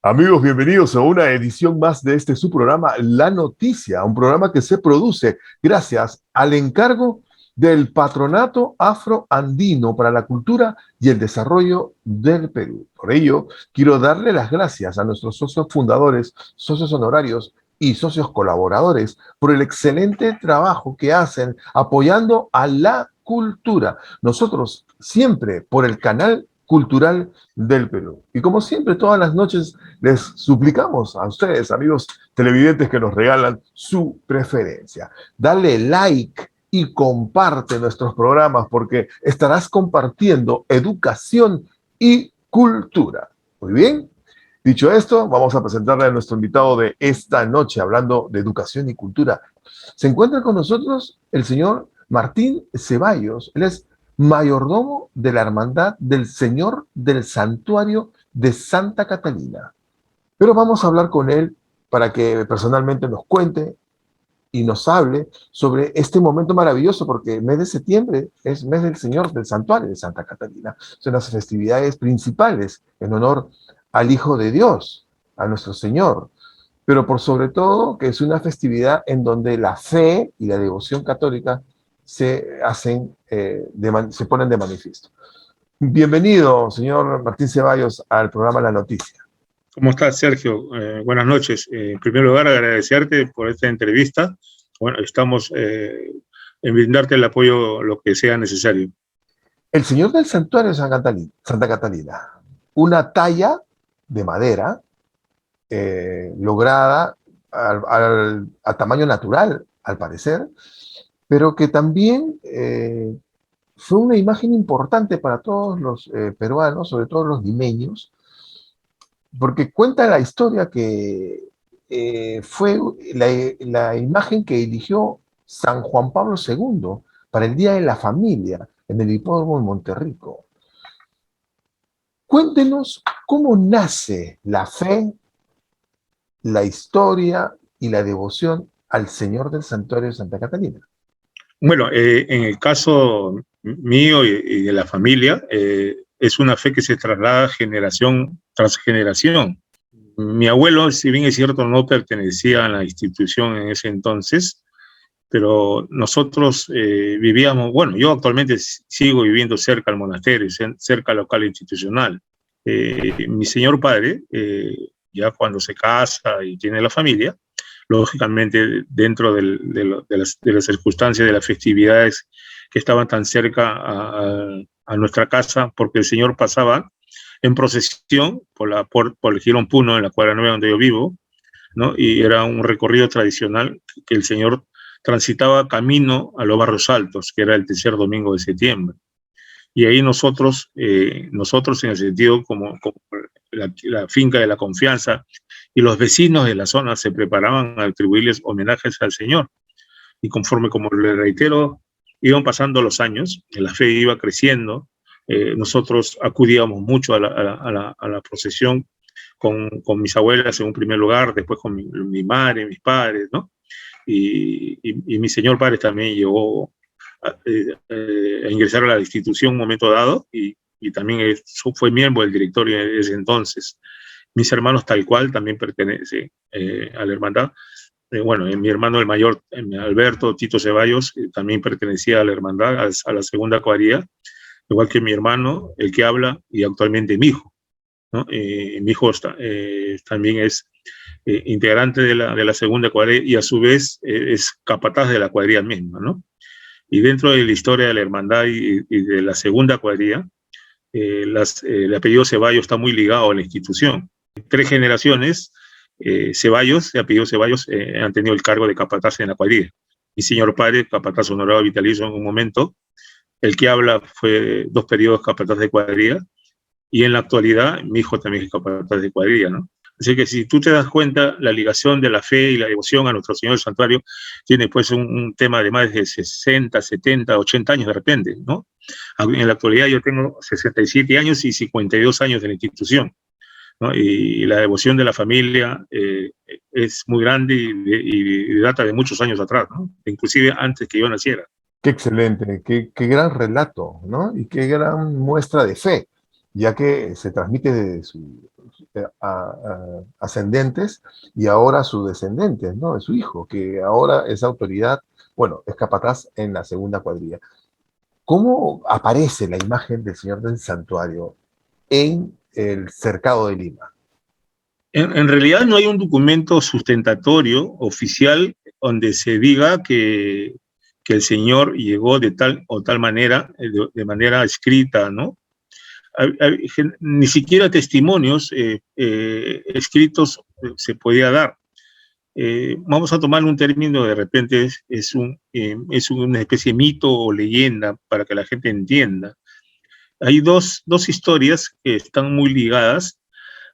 Amigos, bienvenidos a una edición más de este su programa La Noticia, un programa que se produce gracias al encargo del Patronato Afroandino para la Cultura y el Desarrollo del Perú. Por ello, quiero darle las gracias a nuestros socios fundadores, socios honorarios y socios colaboradores por el excelente trabajo que hacen apoyando a la cultura. Nosotros siempre por el canal cultural del Perú. Y como siempre, todas las noches les suplicamos a ustedes, amigos televidentes, que nos regalan su preferencia. Dale like y comparte nuestros programas porque estarás compartiendo educación y cultura. Muy bien. Dicho esto, vamos a presentarle a nuestro invitado de esta noche hablando de educación y cultura. Se encuentra con nosotros el señor Martín Ceballos. Él es mayordomo de la Hermandad del Señor del Santuario de Santa Catalina. Pero vamos a hablar con él para que personalmente nos cuente y nos hable sobre este momento maravilloso, porque el mes de septiembre es mes del Señor del Santuario de Santa Catalina. Son las festividades principales en honor al Hijo de Dios, a nuestro Señor, pero por sobre todo que es una festividad en donde la fe y la devoción católica se ponen de manifiesto. Bienvenido, señor Martín Ceballos, al programa La Noticia. ¿Cómo estás, Sergio? Buenas noches. En primer lugar, agradecerte por esta entrevista. Bueno, estamos en brindarte el apoyo, lo que sea necesario. El Señor del Santuario de Santa Catalina, una talla de madera lograda a tamaño natural, al parecer, pero que también fue una imagen importante para todos los peruanos, sobre todo los limeños, porque cuenta la historia que fue la imagen que eligió San Juan Pablo II para el Día de la Familia en el hipódromo de Monterrico. Cuéntenos cómo nace la fe, la historia y la devoción al Señor del Santuario de Santa Catalina. Bueno, en el caso mío y de la familia, es una fe que se traslada generación tras generación. Mi abuelo, si bien es cierto, no pertenecía a la institución en ese entonces, pero nosotros vivíamos, bueno, yo actualmente sigo viviendo cerca al monasterio, cerca al local institucional. Mi señor padre, ya cuando se casa y tiene la familia, lógicamente dentro de las circunstancias de las festividades que estaban tan cerca a nuestra casa, porque el Señor pasaba en procesión por el Girón Puno, en la cuadra 9 donde yo vivo, ¿no? Y era un recorrido tradicional que el Señor transitaba camino a los Barrios Altos, que era el tercer domingo de septiembre. Y ahí nosotros en el sentido como la finca de la confianza y los vecinos de la zona se preparaban a atribuirles homenajes al Señor. Y conforme, como le reitero, iban pasando los años, la fe iba creciendo, nosotros acudíamos mucho a la procesión con mis abuelas en un primer lugar, después con mi madre, mis padres, ¿no? Y mi señor padre también llegó a ingresar a la institución un momento dado y también fue miembro del directorio de ese entonces. Mis hermanos tal cual también pertenecen a la hermandad. Bueno, mi hermano el mayor, Alberto Tito Ceballos, también pertenecía a la hermandad, a la segunda cuadrilla, igual que mi hermano, el que habla, y actualmente mi hijo, ¿no? Mi hijo también es integrante de la segunda cuadrilla y a su vez es capataz de la cuadrilla misma, ¿no? Y dentro de la historia de la hermandad y de la segunda cuadrilla, el apellido Ceballos está muy ligado a la institución. 3 generaciones, Ceballos, el apellido Ceballos, han tenido el cargo de capataz en la cuadrilla. Mi señor padre, capataz honorado vitalicio en un momento, el que habla fue 2 periodos capataz de cuadrilla, y en la actualidad mi hijo también es capataz de cuadrilla, ¿no? Así que si tú te das cuenta, la ligación de la fe y la devoción a nuestro Señor del Santuario tiene pues un tema de más de 60, 70, 80 años de repente, ¿no? En la actualidad yo tengo 67 años y 52 años de la institución, ¿no? Y la devoción de la familia es muy grande y data de muchos años atrás, ¿no? Inclusive antes que yo naciera. Qué excelente, qué gran relato, ¿no? Y qué gran muestra de fe. ya que se transmite de sus ascendentes y ahora sus descendientes, ¿no? De su hijo, que ahora es autoridad, bueno, es capataz en la segunda cuadrilla. ¿Cómo aparece la imagen del Señor del Santuario en el cercado de Lima? En realidad no hay un documento sustentatorio oficial donde se diga que el Señor llegó de tal o tal manera, de manera escrita, ¿no? Ni siquiera testimonios escritos se podía dar. Vamos a tomar un término, de repente es una especie de mito o leyenda para que la gente entienda. Hay dos historias que están muy ligadas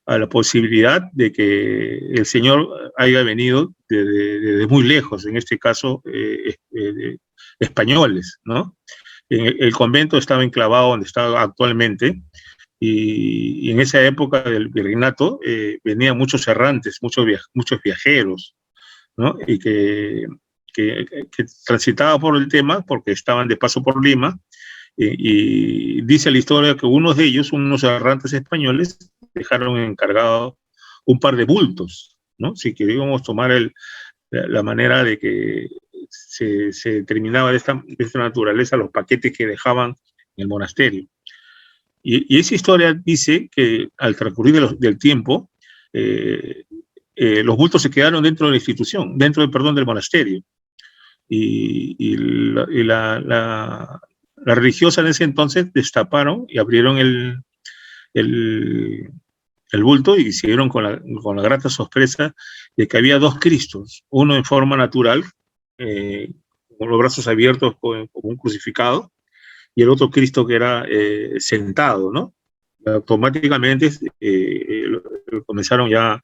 a la posibilidad de que el Señor haya venido desde muy lejos, en este caso españoles, ¿no? El convento estaba enclavado donde está actualmente, y en esa época del virreinato venían muchos errantes, muchos viajeros, ¿no? Y que transitaban por el tema porque estaban de paso por Lima, y dice la historia que unos de ellos, unos errantes españoles, dejaron encargado un par de bultos, ¿no? Si queríamos tomar la manera de que se determinaba de esta naturaleza los paquetes que dejaban en el monasterio. Y esa historia dice que al transcurrir del tiempo, los bultos se quedaron dentro de la institución, perdón, del monasterio. La religiosa en ese entonces destaparon y abrieron el, el bulto y siguieron con la grata sorpresa de que había dos Cristos, uno en forma natural, con los brazos abiertos como un crucificado, y el otro Cristo que era sentado, ¿no? Automáticamente comenzaron ya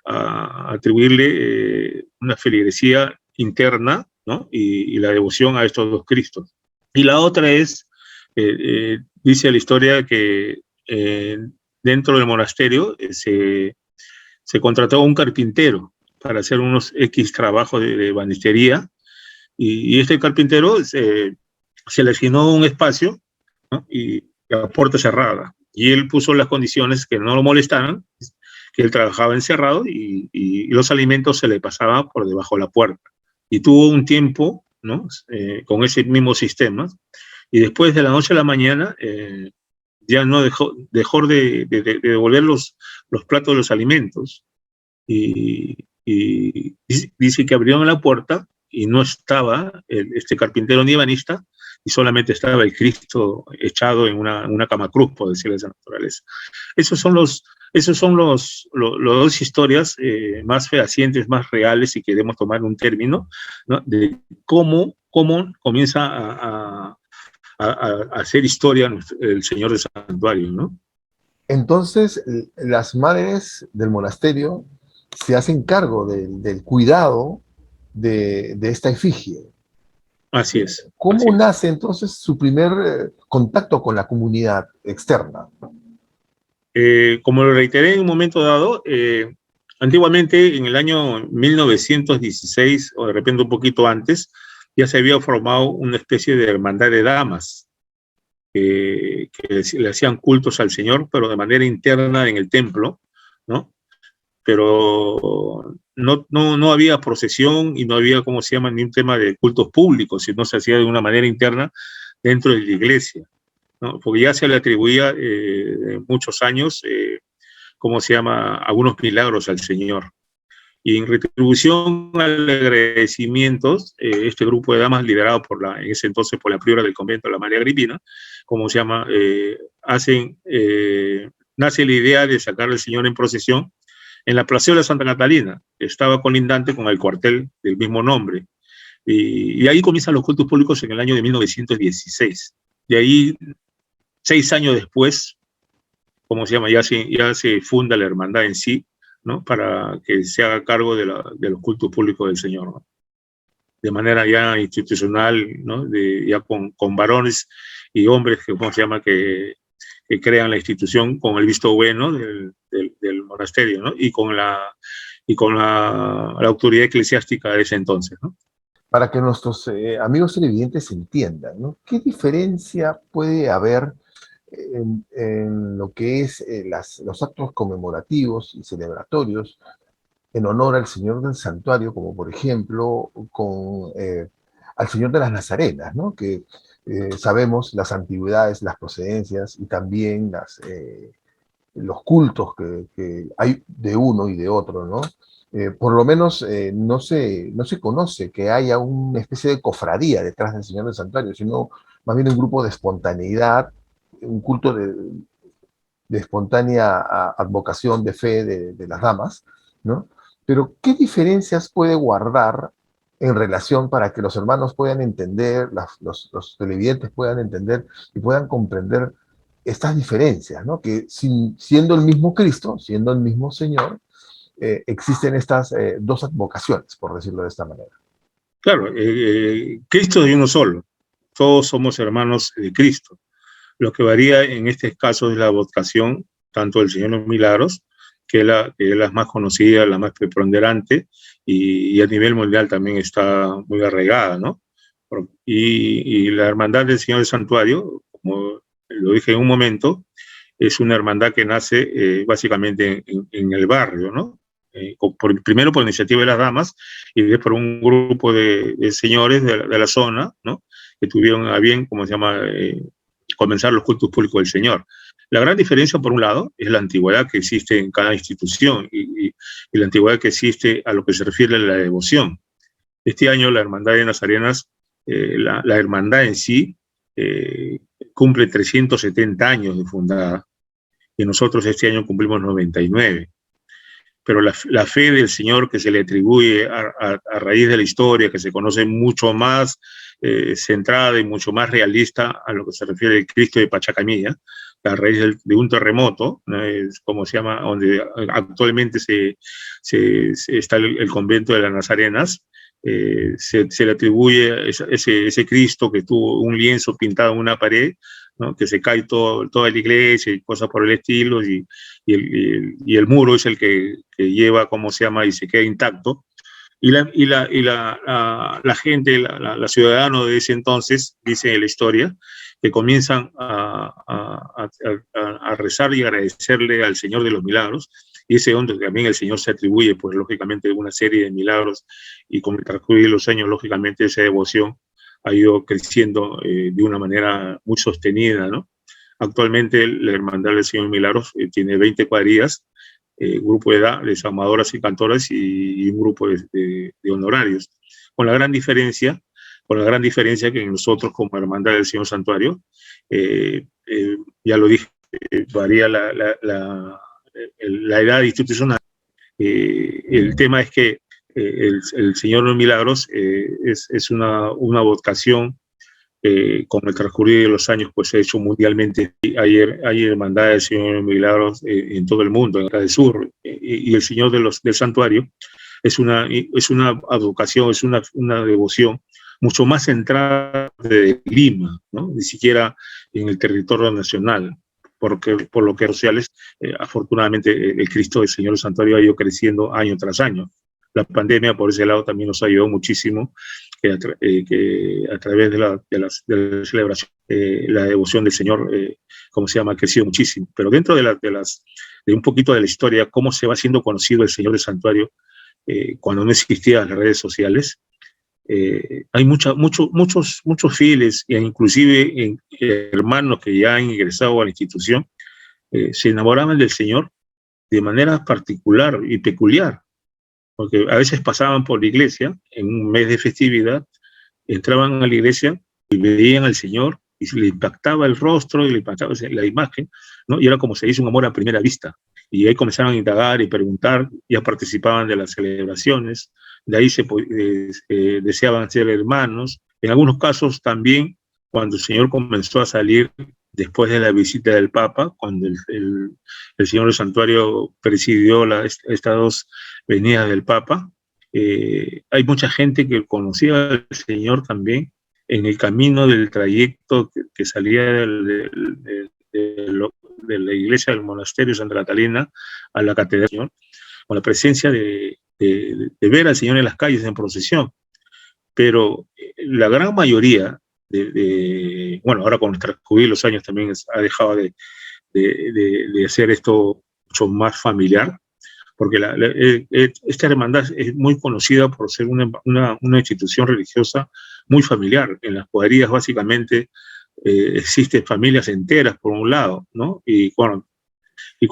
a atribuirle una feligresía interna, ¿no? Y la devoción a estos dos Cristos. Y la otra es, dice la historia que dentro del monasterio se contrató a un carpintero para hacer unos X trabajos de banistería, y este carpintero se le asignó un espacio, ¿no? Y la puerta cerrada. Y él puso las condiciones que no lo molestaran, que él trabajaba encerrado y los alimentos se le pasaban por debajo de la puerta. Y tuvo un tiempo, ¿no? Con ese mismo sistema, y después de la noche a la mañana ya no dejó de devolver los platos de los alimentos, y dice que abrieron la puerta y no estaba este carpintero ni ebanista, y solamente estaba el Cristo echado en una cama cruz, por decirlo de esa naturaleza. Esos son los dos historias más fehacientes, más reales, si queremos tomar un término, ¿no? De cómo comienza a hacer historia el Señor del Santuario, ¿no? Entonces, las madres del monasterio se hacen cargo del cuidado de esta efigie. Así es. ¿Cómo Así es. nace entonces su primer contacto con la comunidad externa? Como lo reiteré en un momento dado, antiguamente en el año 1916, o de repente un poquito antes, ya se había formado una especie de hermandad de damas que le hacían cultos al Señor, pero de manera interna en el templo, ¿no? Pero no había procesión y no había, ¿cómo se llama?, ni un tema de cultos públicos, sino se hacía de una manera interna dentro de la iglesia, ¿no? Porque ya se le atribuía muchos años, ¿cómo se llama?, algunos milagros al Señor. Y en retribución al agradecimiento, este grupo de damas, liderado en ese entonces por la priora del convento, la María Agripina, ¿cómo se llama?, nace la idea de sacar al Señor en procesión en la plazuela de Santa Catalina, que estaba colindante con el cuartel del mismo nombre. Y ahí comienzan los cultos públicos en el año de 1916. De ahí, 6 años después, ¿cómo se llama?, ya se funda la hermandad en sí, ¿no?, para que se haga cargo de los cultos públicos del Señor, ¿no?, de manera ya institucional, ¿no?, ya con varones y hombres que, ¿cómo se llama?, que crean la institución con el visto bueno del monasterio, ¿no?, y con la autoridad eclesiástica de ese entonces, ¿no? Para que nuestros amigos televidentes entiendan, ¿no? ¿Qué diferencia puede haber en lo que es los actos conmemorativos y celebratorios en honor al Señor del Santuario, como por ejemplo al Señor de las Nazarenas, ¿no? Que sabemos las antigüedades, las procedencias y también los cultos que hay de uno y de otro, ¿no? Por lo menos no se conoce que haya una especie de cofradía detrás del Señor del Santuario, sino más bien un grupo de espontaneidad, un culto de espontánea advocación de fe de las damas, ¿no? Pero, ¿qué diferencias puede guardar en relación para que los hermanos puedan entender, los televidentes puedan entender y puedan comprender estas diferencias, ¿no? Que siendo el mismo Cristo, siendo el mismo Señor, existen estas dos advocaciones, por decirlo de esta manera. Claro, Cristo es uno solo, todos somos hermanos de Cristo. Lo que varía en este caso es la vocación, tanto del Señor de los Milagros, que es la más conocida, la más preponderante, y a nivel mundial también está muy arraigada, ¿no? Y la hermandad del Señor del Santuario, como lo dije en un momento, es una hermandad que nace básicamente en el barrio, ¿no? Primero por iniciativa de las damas y después por un grupo de señores de la zona, ¿no? Que tuvieron a bien, como se llama, comenzar los cultos públicos del Señor. La gran diferencia, por un lado, es la antigüedad que existe en cada institución y la antigüedad que existe a lo que se refiere a la devoción. Este año la Hermandad de Nazarenas, la hermandad en sí, cumple 370 años de fundada y nosotros este año cumplimos 99. Pero la fe del Señor que se le atribuye a raíz de la historia, que se conoce mucho más centrada y mucho más realista a lo que se refiere al Cristo de Pachacamilla, a raíz de un terremoto, ¿no? Es como se llama, donde actualmente está el convento de las Nazarenas, se le atribuye ese Cristo que tuvo un lienzo pintado en una pared, ¿no? Que se cae toda la iglesia y cosas por el estilo, y el muro es el que lleva, ¿cómo se llama? Y se queda intacto. La gente, la ciudadano de ese entonces, dice en la historia, que comienzan a rezar y agradecerle al Señor de los Milagros, y ese donde también el Señor se atribuye, pues lógicamente, una serie de milagros, y con el transcurrir de los años, lógicamente, esa devoción ha ido creciendo de una manera muy sostenida, ¿no? Actualmente la Hermandad del Señor Milagros tiene 20 cuadrillas, grupo de edad, de amadoras y cantoras y un grupo de honorarios, con la gran diferencia que nosotros como Hermandad del Señor Santuario, ya lo dije, varía la edad institucional. El tema es que el Señor de los Milagros es una vocación con el transcurrir de los años, pues se ha hecho mundialmente. Hay hermandades del Señor de los Milagros en todo el mundo, en el sur, y el Señor del Santuario es una advocación, es una devoción mucho más centrada de Lima, ¿no? Ni siquiera en el territorio nacional, porque por lo que sociales, afortunadamente, el Cristo del Señor del Santuario ha ido creciendo año tras año. La pandemia, por ese lado, también nos ayudó muchísimo, que a través de la celebración, la devoción del Señor, ¿cómo se llama?, ha crecido muchísimo. Pero dentro de un poquito de la historia, cómo se va siendo conocido el Señor del Santuario, cuando no existían las redes sociales, hay muchos fieles, e inclusive hermanos que ya han ingresado a la institución, se enamoraban del Señor de manera particular y peculiar, porque a veces pasaban por la iglesia en un mes de festividad, entraban a la iglesia y veían al Señor y se le impactaba el rostro y le impactaba la imagen, ¿no? Y era como se dice, un amor a primera vista. Y ahí comenzaron a indagar y preguntar, ya participaban de las celebraciones, de ahí deseaban ser hermanos. En algunos casos también, cuando el Señor comenzó a salir después de la visita del Papa, cuando el Señor del Santuario presidió estas dos venidas del Papa, hay mucha gente que conocía al Señor también en el camino del trayecto que salía de la iglesia del monasterio Santa Catalina a la catedral, con la presencia de ver al Señor en las calles en procesión. Pero la gran mayoría bueno, ahora con transcurrir los años también ha dejado de hacer esto mucho más familiar, porque esta hermandad es muy conocida por ser una institución religiosa muy familiar. En las cuadrillas básicamente existen familias enteras por un lado, ¿no? Y con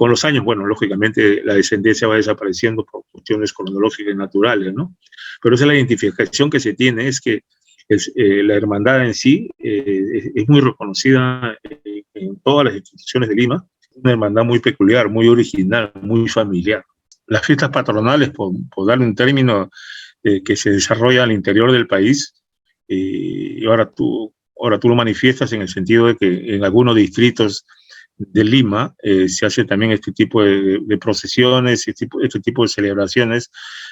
los años, bueno, lógicamente la descendencia va desapareciendo por cuestiones cronológicas y naturales, ¿no? Pero esa es la identificación que se tiene, es que la hermandad en sí es muy reconocida en todas las instituciones de Lima, una hermandad muy peculiar, muy original, muy familiar. Las fiestas patronales, por darle un término, que se desarrolla al interior del país, y ahora tú lo manifiestas en el sentido de que en algunos distritos de Lima se hace también este tipo de procesiones, este tipo de celebraciones,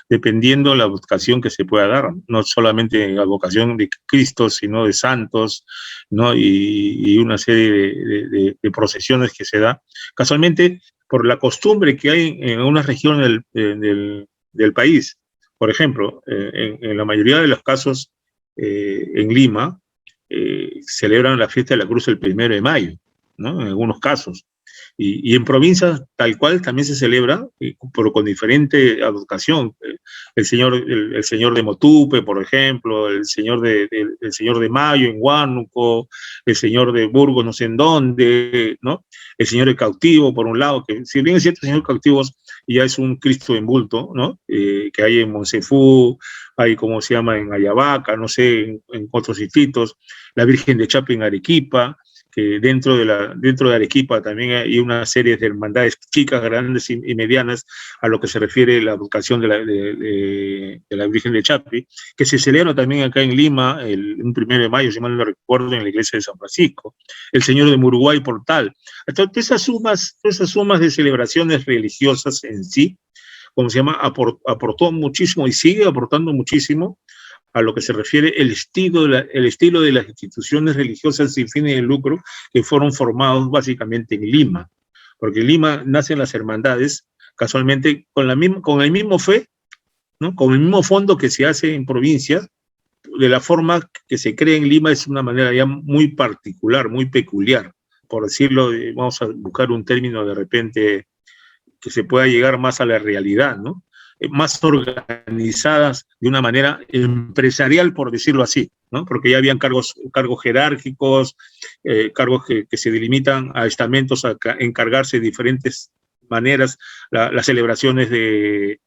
dependiendo de la vocación que se pueda dar, no solamente la vocación de Cristo, sino de santos, ¿no? Y una serie de procesiones que se da, casualmente por la costumbre que hay en una región del país. Por ejemplo, en la mayoría de los casos en Lima celebran la fiesta de la Cruz el 1 de mayo, ¿no? En algunos casos. Y en provincias tal cual también se celebra, pero con diferente advocación. El señor de Motupe, por ejemplo, el señor de Mayo en Huánuco, el señor de Burgos no sé en dónde, ¿no? El señor de Cautivo, por un lado, que si bien es cierto, el señor Cautivos ya es un Cristo en bulto, ¿no? Que hay en Monsefú, hay, como se llama, en Ayabaca, no sé, en otros distritos, la Virgen de Chapi en Arequipa, que dentro de Arequipa también hay una serie de hermandades chicas, grandes y medianas a lo que se refiere la vocación de la Virgen de Chapi, que se celebra también acá en Lima un 1 de mayo, si mal no recuerdo, en la iglesia de San Francisco, el Señor de Muruguay Portal. Entonces, esas sumas de celebraciones religiosas en sí, como se llama, aportó muchísimo y sigue aportando muchísimo a lo que se refiere el estilo de las instituciones religiosas sin fines de lucro que fueron formados básicamente en Lima, porque en Lima nacen las hermandades casualmente con el mismo fe, ¿no? Con el mismo fondo que se hace en provincias, de la forma que se cree en Lima es una manera ya muy particular, muy peculiar, por decirlo, vamos a buscar un término de repente que se pueda llegar más a la realidad, ¿no? Más organizadas de una manera empresarial, por decirlo así, ¿no? Porque ya habían cargos jerárquicos, cargos que se delimitan a estamentos a encargarse de diferentes maneras las celebraciones de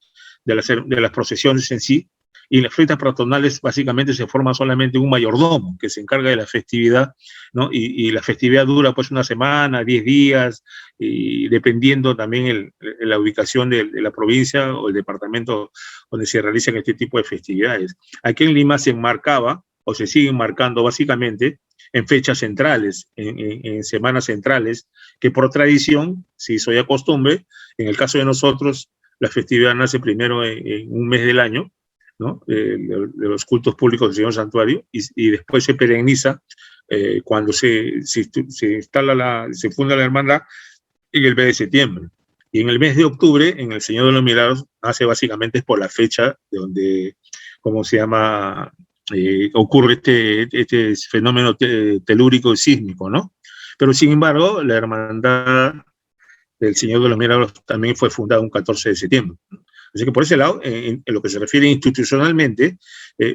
las procesiones en sí, y las fiestas patronales básicamente se forma solamente un mayordomo que se encarga de la festividad, ¿no? Y la festividad dura pues una semana, 10 días, y dependiendo también la ubicación de la provincia o el departamento donde se realizan este tipo de festividades. Aquí en Lima se enmarcaba, o se sigue enmarcando básicamente, en fechas centrales, en semanas centrales, que por tradición se hizo ya costumbre. En el caso de nosotros, la festividad nace primero en un mes del año, ¿no? De los cultos públicos del Señor Santuario, y después se perenniza cuando se funda la hermandad en el mes de septiembre. Y en el mes de octubre, en el Señor de los Milagros, nace básicamente por la fecha de donde, ¿cómo se llama? Ocurre este fenómeno telúrico y sísmico, ¿no? Pero sin embargo, la hermandad del Señor de los Milagros también fue fundada un 14 de septiembre. Así que por ese lado, en lo que se refiere institucionalmente,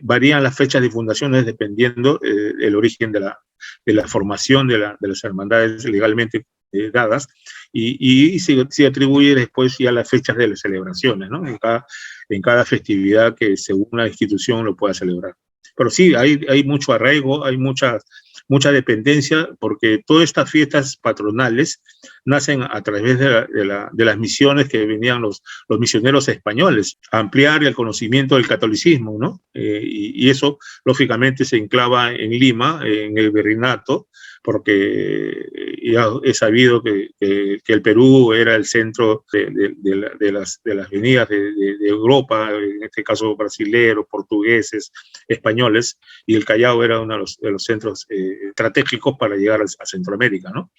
varían las fechas de fundaciones dependiendo del origen de la formación de las hermandades legalmente dadas, y se atribuye después ya las fechas de las celebraciones, ¿no? En cada festividad que según la institución lo pueda celebrar. Pero sí, hay mucho arraigo, hay mucha dependencia, porque todas estas fiestas patronales nacen a través de las misiones que venían los misioneros españoles, a ampliar el conocimiento del catolicismo, ¿no? Y eso, lógicamente, se enclava en Lima, en el virreinato, porque ya he sabido que el Perú era el centro de las venidas de Europa, en este caso brasileños, portugueses, españoles, y el Callao era uno de los centros estratégicos para llegar a Centroamérica, ¿no?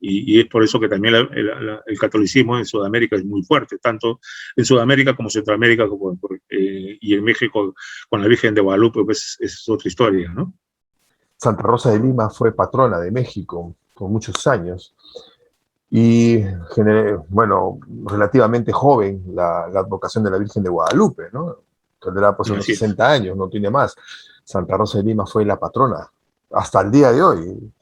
Y es por eso que también el catolicismo en Sudamérica es muy fuerte, tanto en Sudamérica como Centroamérica, y en México con la Virgen de Guadalupe, pues es otra historia, ¿no? Santa Rosa de Lima fue patrona de México por muchos años y, bueno, relativamente joven la advocación de la Virgen de Guadalupe, ¿no? Tendrá pues unos Así es. 60 años, no tiene más. Santa Rosa de Lima fue la patrona hasta el día de hoy,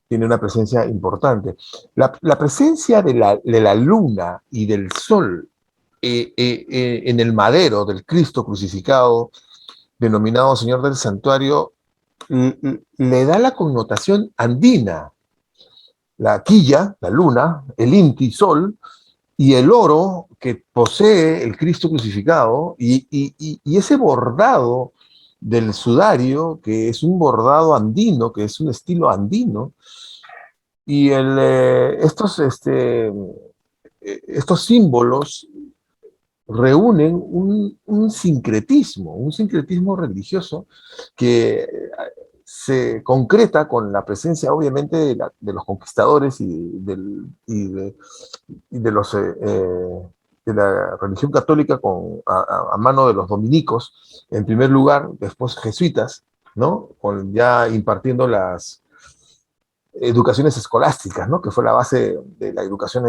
tiene una presencia importante. La presencia de la luna y del sol en el madero del Cristo crucificado, denominado Señor del Santuario, le da la connotación andina. La quilla, la luna, el inti, sol, y el oro que posee el Cristo crucificado, y ese bordado del sudario, que es un bordado andino, que es un estilo andino, y estos símbolos reúnen un sincretismo religioso que se concreta con la presencia, obviamente, de los conquistadores y de los de la religión católica a mano de los dominicos, en primer lugar, después jesuitas, ¿no? Ya impartiendo las educaciones escolásticas, ¿no? Que fue la base de la educación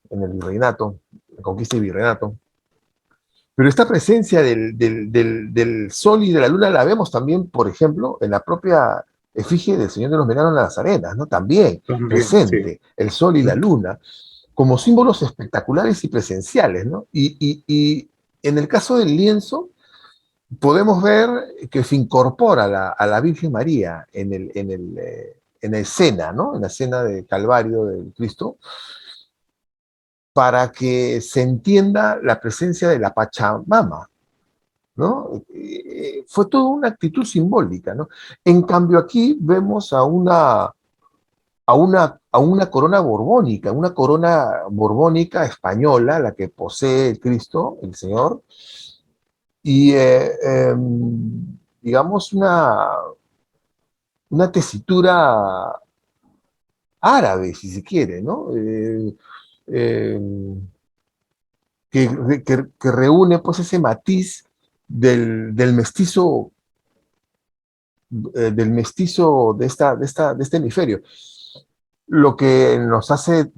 en el virreinato, la conquista y virreinato. Pero esta presencia del sol y de la luna la vemos también, por ejemplo, en la propia efigie del Señor de los Milagros en las Arenas, ¿no? También También, sí. presente el sol y la luna como símbolos espectaculares y presenciales, ¿no? Y en el caso del lienzo, podemos ver que se incorpora a la Virgen María en la escena, ¿no? En la escena de Calvario del Cristo, para que se entienda la presencia de la Pachamama, ¿no? Fue toda una actitud simbólica, ¿no? En cambio aquí vemos a una corona borbónica, una corona borbónica española, la que posee el Cristo, el Señor, y digamos una tesitura árabe, si se quiere, ¿no? Eh, que reúne pues ese matiz del mestizo de este hemisferio, lo que nos hace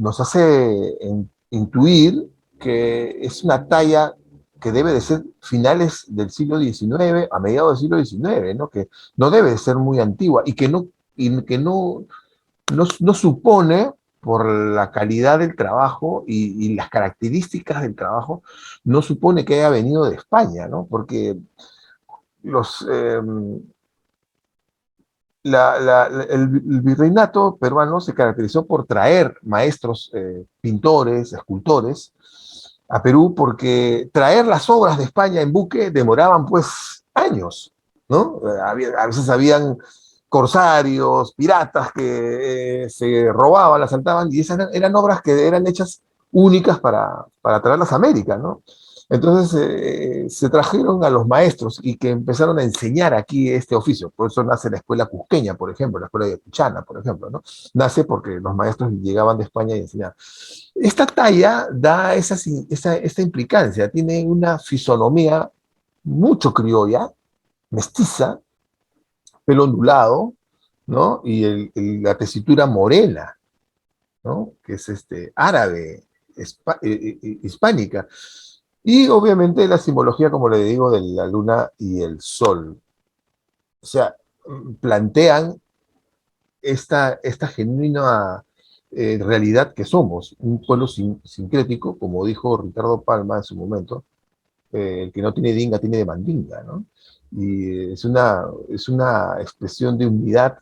intuir que es una talla que debe de ser finales del siglo XIX, a mediados del siglo XIX, ¿no? Que no debe de ser muy antigua y que no supone, por la calidad del trabajo y las características del trabajo, no supone que haya venido de España, ¿no? Porque los, el virreinato peruano se caracterizó por traer maestros, pintores, escultores a Perú, porque traer las obras de España en buque demoraban pues años, ¿no? A veces habían corsarios, piratas que se robaban, asaltaban, y esas eran obras que eran hechas únicas para traerlas a América, ¿no? Entonces se trajeron a los maestros y que empezaron a enseñar aquí este oficio. Por eso nace la escuela cusqueña, por ejemplo, la escuela de Cuchana, por ejemplo, ¿no? Nace porque los maestros llegaban de España y enseñaban. Esta talla da esta implicancia, tiene una fisonomía mucho criolla, mestiza, pelo ondulado, ¿no? Y la tesitura morena, ¿no? Que es árabe, hispánica. Y obviamente la simbología, como le digo, de la luna y el sol. O sea, plantean esta genuina realidad que somos, un pueblo sincrético, como dijo Ricardo Palma en su momento, el que no tiene dinga tiene de mandinga, ¿no? Y es una expresión de unidad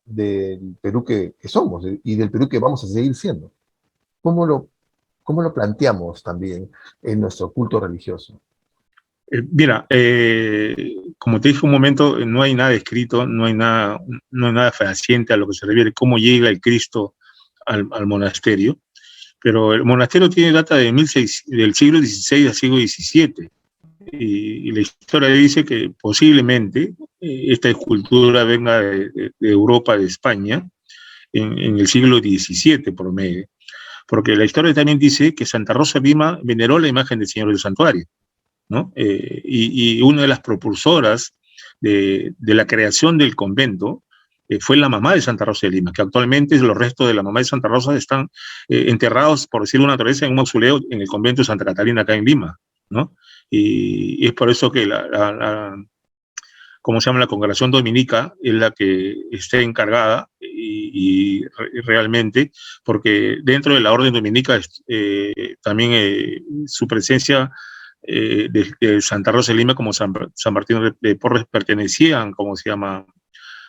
del Perú que somos y del Perú que vamos a seguir siendo. ¿Cómo cómo lo planteamos también en nuestro culto religioso? Mira, como te dije un momento, no hay nada escrito, no hay nada fehaciente a lo que se refiere cómo llega el Cristo al monasterio, pero el monasterio tiene data del siglo XVI al siglo XVII, y la historia dice que posiblemente esta escultura venga de Europa, de España, en el siglo XVII por medio, porque la historia también dice que Santa Rosa de Lima veneró la imagen del Señor del Santuario, ¿no? Y una de las propulsoras de la creación del convento fue la mamá de Santa Rosa de Lima, que actualmente los restos de la mamá de Santa Rosa están enterrados, por decirlo de una naturaleza, en un mausoleo en el convento de Santa Catalina, acá en Lima, ¿no? Y es por eso que ¿cómo se llama? La congregación dominica es la que está encargada y realmente, porque dentro de la orden dominica también su presencia de Santa Rosa de Lima como San Martín de Porres pertenecían, como se llama,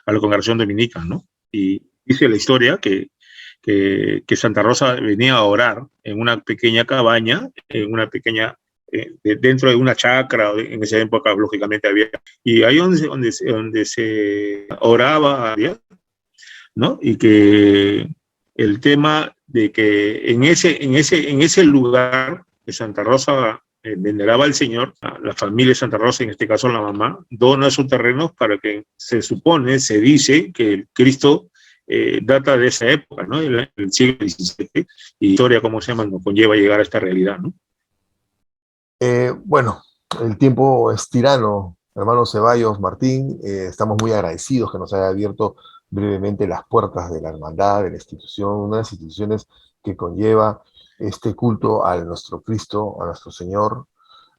a la congregación dominica, ¿no? Y dice la historia que Santa Rosa venía a orar en una pequeña cabaña, en una pequeña dentro de una chacra, en esa época lógicamente había, y ahí donde se oraba, ¿no? Y que el tema de que en ese lugar de Santa Rosa veneraba al Señor, la familia de Santa Rosa, en este caso la mamá, dona sus terrenos para que se dice que el Cristo data de esa época, ¿no? El siglo XVII, y historia, como se llama, nos conlleva a llegar a esta realidad, ¿no? Bueno, el tiempo es tirano, hermano Ceballos, Martín. Estamos muy agradecidos que nos haya abierto brevemente las puertas de la hermandad, de la institución, una de las instituciones que conlleva este culto a nuestro Cristo, a nuestro Señor,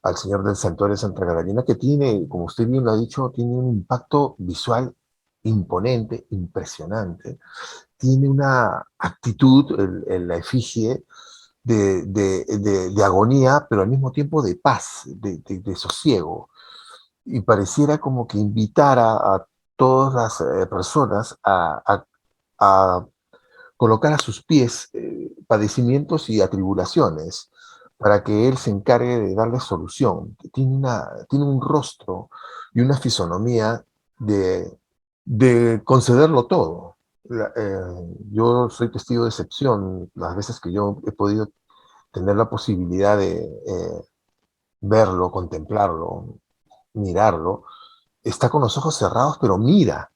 al Señor del Santuario de Santa Catalina, que tiene, como usted bien lo ha dicho, tiene un impacto visual imponente, impresionante. Tiene una actitud, la efigie, de agonía, pero al mismo tiempo de paz, de sosiego. Y pareciera como que invitara a todas las personas a colocar a sus pies padecimientos y atribulaciones para que Él se encargue de darle solución. Tiene un rostro y una fisonomía de concederlo todo. Yo soy testigo de excepción las veces que yo he podido tener la posibilidad de verlo, contemplarlo, mirarlo. Está con los ojos cerrados, pero mira.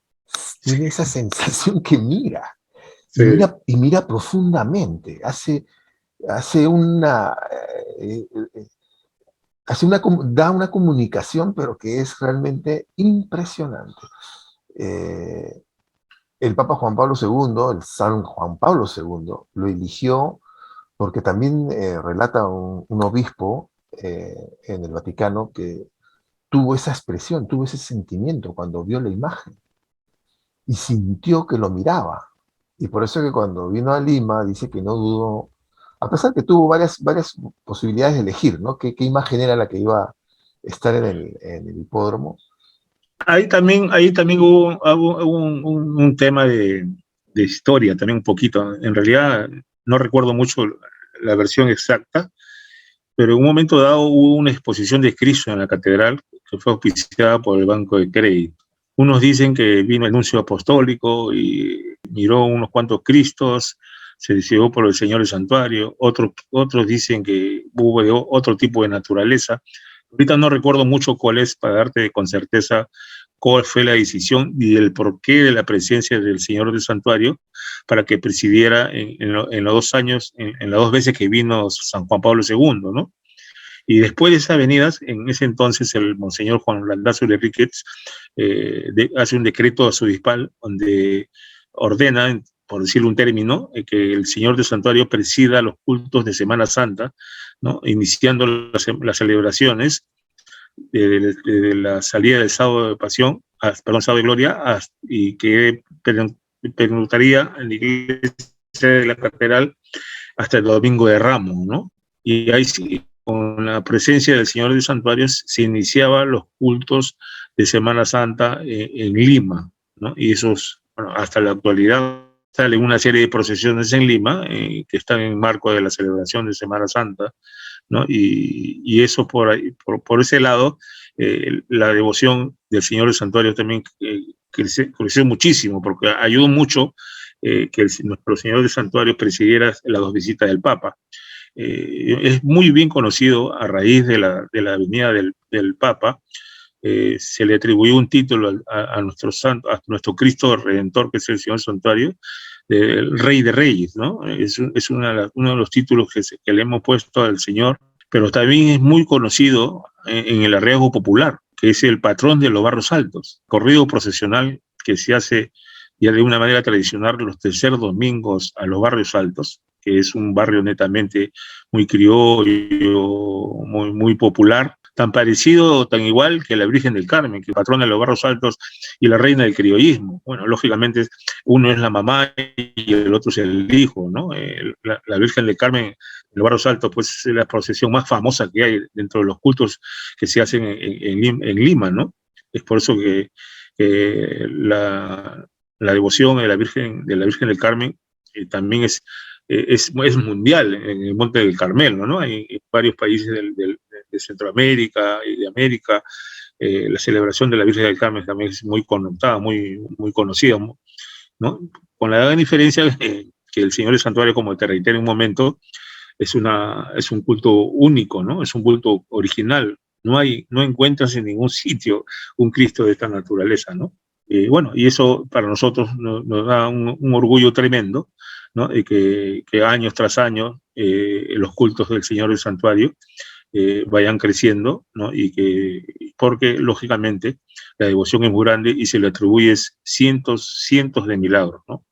Tiene esa sensación que mira. Sí. Y mira profundamente. Hace una... da una comunicación, pero que es realmente impresionante. El Papa Juan Pablo II, el San Juan Pablo II, lo eligió porque también relata un obispo en el Vaticano que tuvo esa expresión, tuvo ese sentimiento cuando vio la imagen y sintió que lo miraba. Y por eso que cuando vino a Lima dice que no dudó, a pesar que tuvo varias posibilidades de elegir, ¿no? ¿Qué imagen era la que iba a estar en el hipódromo? Ahí también hubo un tema de historia, también un poquito. En realidad no recuerdo mucho la versión exacta, pero en un momento dado hubo una exposición de Cristo en la catedral que fue auspiciada por el Banco de Crédito. Unos dicen que vino el nuncio apostólico y miró unos cuantos Cristos, se decidió por el Señor del Santuario. Otros dicen que hubo de otro tipo de naturaleza. Ahorita no recuerdo mucho cuál es, para darte con certeza cuál fue la decisión y el porqué de la presencia del Señor del Santuario para que presidiera en los 2 años, en las 2 veces que vino San Juan Pablo II, ¿no? Y después de esas venidas, en ese entonces el monseñor Juan Landazzo de Riquets hace un decreto arzobispal donde ordena, por decirlo un término, que el Señor del Santuario presida los cultos de Semana Santa, ¿no? Iniciando las celebraciones de la salida del sábado de pasión, sábado de gloria, y que pernoctaría en la iglesia de la catedral hasta el domingo de Ramos, ¿no? Y ahí sí, con la presencia del Señor del Santuario, se iniciaban los cultos de Semana Santa en Lima, ¿no? Y esos, bueno, hasta la actualidad salen una serie de procesiones en Lima que están en marco de la celebración de Semana Santa, ¿no? Y eso por ese lado, la devoción del Señor del Santuario también creció muchísimo, porque ayudó mucho que nuestro Señor del Santuario presidiera las 2 visitas del Papa. Es muy bien conocido a raíz de la venida del Papa. Se le atribuyó un título a nuestro Cristo Redentor, que es el Señor Santuario, el Rey de Reyes, ¿no? Es uno de los títulos que le hemos puesto al Señor, pero también es muy conocido en el arraigo popular, que es el patrón de los barrios altos, corrido procesional que se hace y de una manera tradicional los tercer domingos a los barrios altos, que es un barrio netamente muy criollo, muy popular, tan parecido, tan igual que la Virgen del Carmen, que patrona de los barrios altos y la reina del criollismo. Bueno, lógicamente uno es la mamá y el otro es el hijo, ¿no? La Virgen del Carmen en los barrios altos, pues es la procesión más famosa que hay dentro de los cultos que se hacen en Lima, ¿no? Es por eso que la devoción de la Virgen del Carmen también es mundial en el Monte del Carmelo, ¿no? Hay en varios países de Centroamérica y de América. La celebración de la Virgen del Carmen también es muy connotada, muy conocida, ¿no? Con la gran diferencia que el Señor del Santuario, como te reitero en un momento, es un culto único, ¿no? Es un culto original. No encuentras en ningún sitio un Cristo de esta naturaleza, ¿no? Bueno, y eso para nosotros nos da un orgullo tremendo, ¿no? Y que años tras años los cultos del Señor del Santuario vayan creciendo, ¿no? Porque lógicamente la devoción es muy grande y se le atribuyes cientos de milagros, ¿no?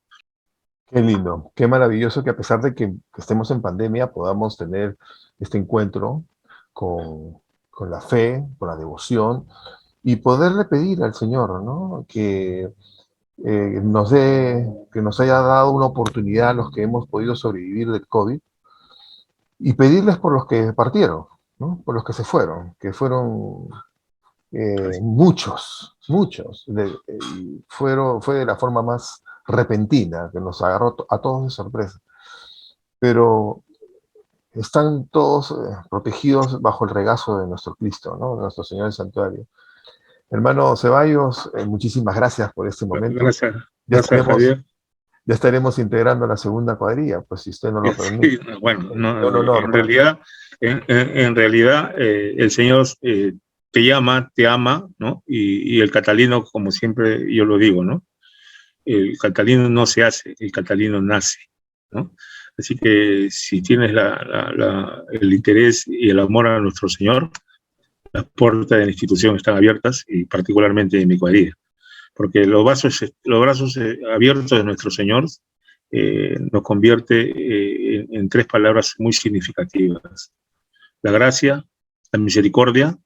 Qué lindo, qué maravilloso que a pesar de que estemos en pandemia podamos tener este encuentro con, con la fe, con la devoción y poderle pedir al Señor, ¿no? Que nos haya dado una oportunidad a los que hemos podido sobrevivir del COVID y pedirles por los que partieron, ¿no? Por los que se fueron, que fueron muchos, y fue de la forma más repentina, que nos agarró a todos de sorpresa. Pero están todos protegidos bajo el regazo de nuestro Cristo, ¿no? De nuestro Señor del Santuario. Hermano Ceballos, muchísimas gracias por este momento. Gracias, Javier. Ya estaremos integrando la segunda cuadrilla, pues si usted no lo permite. Sí, bueno, en realidad el Señor te ama, ¿no? Y el catalino, como siempre yo lo digo, ¿no? El catalino no se hace, el catalino nace, ¿no? Así que si tienes el interés y el amor a nuestro Señor, las puertas de la institución están abiertas, y particularmente en mi cuadrilla, porque los brazos abiertos de nuestro Señor nos convierte en tres palabras muy significativas: la gracia, la misericordia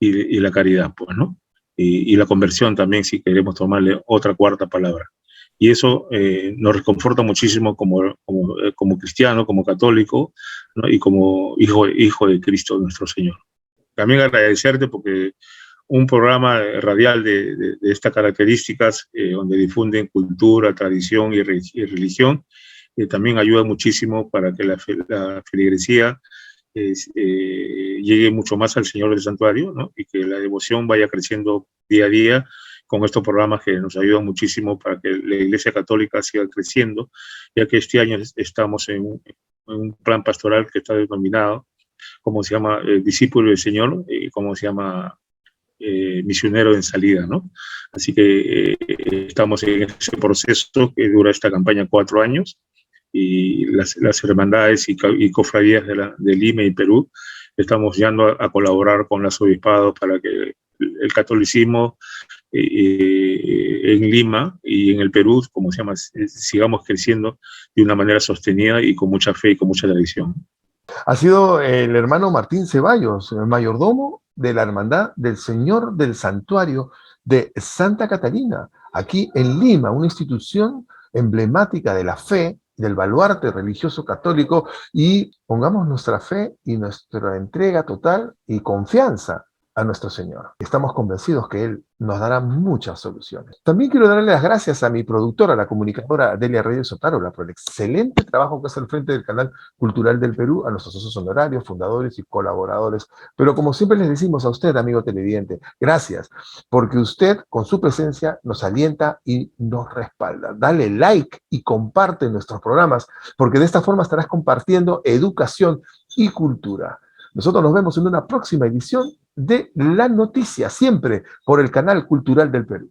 y la caridad, pues, ¿no? Y la conversión también, si queremos tomarle otra cuarta palabra. Y eso nos reconforta muchísimo como cristiano, como católico, ¿no? Y como hijo de Cristo nuestro Señor. También agradecerte porque un programa radial de estas características, donde difunden cultura, tradición y religión, también ayuda muchísimo para que la feligresía llegue mucho más al Señor del Santuario, ¿no? Y que la devoción vaya creciendo día a día con estos programas que nos ayudan muchísimo para que la Iglesia Católica siga creciendo, ya que este año estamos en un plan pastoral que está denominado, como se llama, discípulo del Señor, y como se llama, misionero en salida, ¿no? Así que estamos en ese proceso que dura esta campaña 4 años, y las hermandades y cofradías de Lima y Perú estamos yendo a colaborar con los obispados para que el catolicismo en Lima y en el Perú, como se llama, sigamos creciendo de una manera sostenida y con mucha fe y con mucha tradición. Ha sido el hermano Martín Ceballos, el mayordomo de la Hermandad del Señor del Santuario de Santa Catalina, aquí en Lima, una institución emblemática de la fe, del baluarte religioso católico, y pongamos nuestra fe y nuestra entrega total y confianza a nuestro Señor. Estamos convencidos que Él nos dará muchas soluciones. También quiero darle las gracias a mi productora, la comunicadora Delia Reyes Otárola, por el excelente trabajo que hace al frente del Canal Cultural del Perú, a nuestros socios honorarios, fundadores y colaboradores. Pero como siempre les decimos a usted, amigo televidente, gracias, porque usted con su presencia nos alienta y nos respalda. Dale like y comparte nuestros programas, porque de esta forma estarás compartiendo educación y cultura. Nosotros nos vemos en una próxima edición de La Noticia, siempre por el Canal Cultural del Perú.